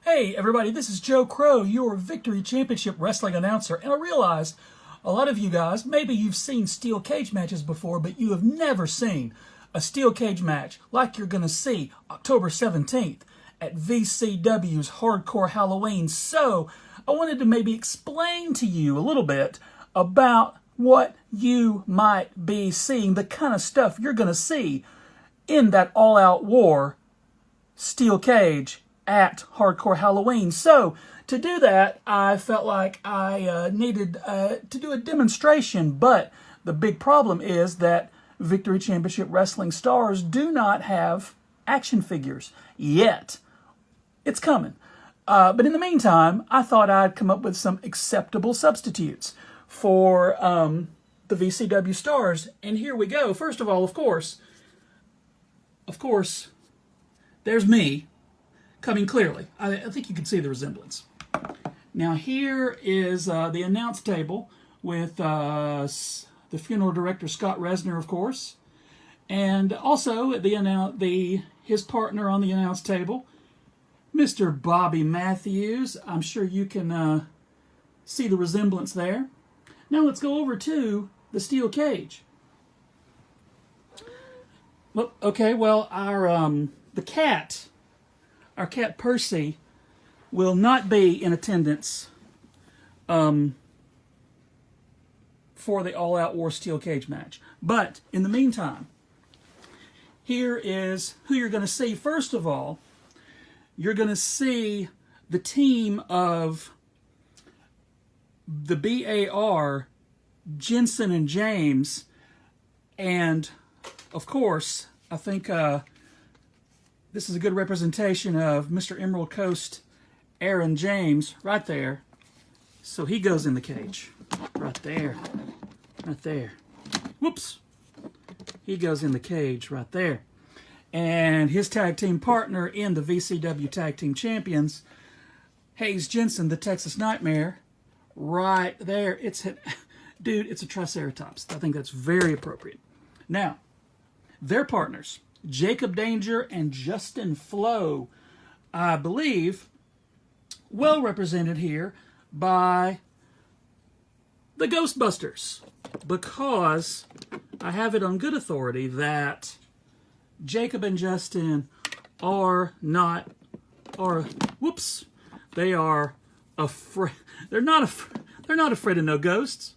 Hey everybody, this is Joe Crowe, your Victory Championship Wrestling announcer, and I realized a lot of you guys, maybe you've seen steel cage matches before, but you have never seen a steel cage match like you're going to see October 17th at VCW's Hardcore Halloween. So I wanted to maybe explain to you a little bit about what you might be seeing, the kind of stuff you're going to see in that all-out war steel cage at Hardcore Halloween. So to do that, I felt like I needed to do a demonstration, but the big problem is that Victory Championship Wrestling stars do not have action figures yet. It's coming. But in the meantime, I thought I'd come up with some acceptable substitutes for the VCW stars. And here we go. First of all, of course, there's me coming clearly. I think you can see the resemblance. Now here is the announce table with the funeral director Scott Resner, of course, and also his partner on the announce table, Mr. Bobby Matthews. I'm sure you can see the resemblance there. Now let's go over to the steel cage. Well, okay, well our cat Percy will not be in attendance for the all-out war steel cage match. But in the meantime, here is who you're going to see. First of all, you're going to see the team of the BAR, Jensen and James, and of course, I think this is a good representation of Mr. Emerald Coast, Aaron James, right there. So he goes in the cage. Right there. Right there. Whoops. He goes in the cage right there. And his tag team partner in the VCW Tag Team Champions, Hayes Jensen, the Texas Nightmare, right there. Dude, it's a Triceratops. I think that's very appropriate. Now, their partners, Jacob Danger and Justin Flo, I believe, well represented here by the Ghostbusters, because I have it on good authority that Jacob and Justin they are afraid. They're not afraid of no ghosts,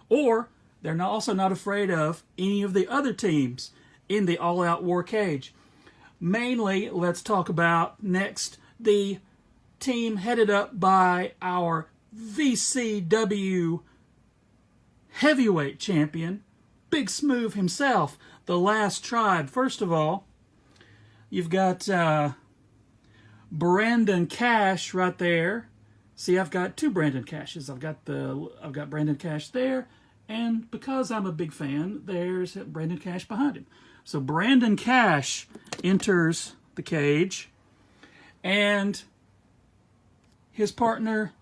or they're also not afraid of any of the other teams in the all-out war cage. Mainly, let's talk about next the team headed up by our VCW heavyweight champion, Big Smooth himself, the Last Tribe. First of all, you've got Brandon Cash right there. See, I've got two Brandon Cashes. I've got Brandon Cash there, and because I'm a big fan, there's Brandon Cash behind him. So Brandon Cash enters the cage, and his partner,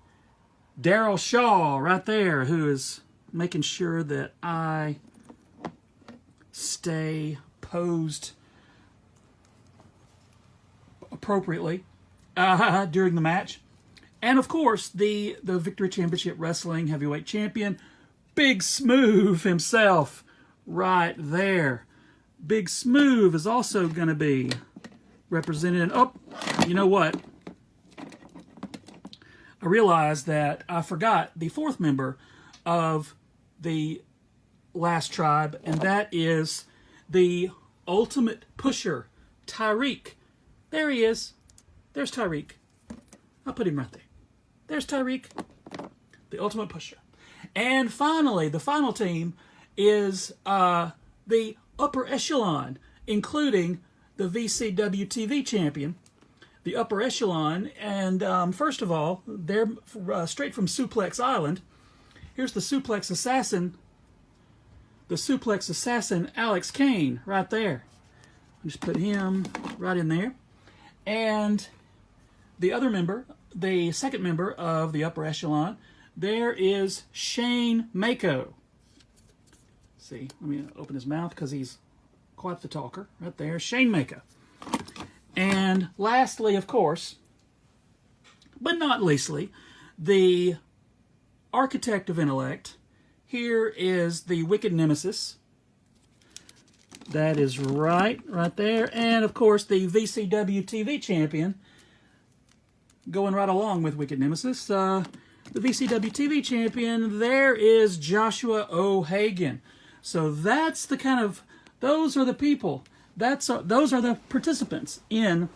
Daryl Shaw, right there, who is making sure that I stay posed appropriately during the match. And of course, the Victory Championship Wrestling Heavyweight Champion, Big Smooth himself, right there. Big Smooth is also going to be represented. Oh, you know what? I realized that I forgot the fourth member of the Last Tribe, and that is the Ultimate Pusher, Tyreek. There he is. There's Tyreek. I'll put him right there. There's Tyreek, the Ultimate Pusher. And finally, the final team is the Upper Echelon, including the VCW TV champion, the Upper Echelon. And first of all, they're straight from Suplex Island. Here's the Suplex Assassin, Alex Kane, right there. I'll just put him right in there. And the other member, the second member of the Upper Echelon, there is Shane Mako. See, let me open his mouth because he's quite the talker. Right there, Shane Mako. And lastly, of course, but not leastly, the architect of intellect. Here is the wicked nemesis. That is right there. And, of course, the VCW TV champion, going right along with wicked nemesis. The VCW TV champion, there is Joshua O'Hagan. So that's the kind of, those are the people. Those are the participants in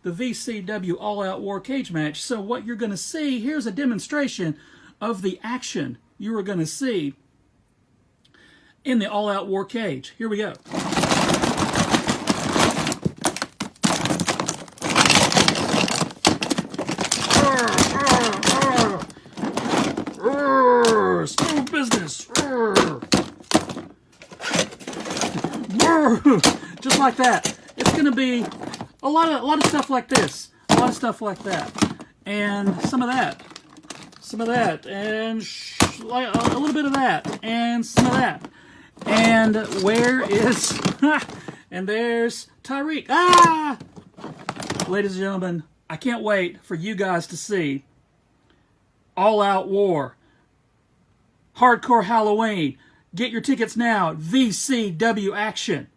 the VCW All-Out War cage match. So what you're going to see, here's a demonstration of the action you are going to see in the All-Out War cage. Here we go. Smooth business. Just like that. It's going to be a lot of stuff like this. A lot of stuff like that. And some of that. Some of that. And a little bit of that. And some of that. And where is... and there's Tyreek. Ah! Ladies and gentlemen, I can't wait for you guys to see All Out War. Hardcore Halloween. Get your tickets now. VCW Action.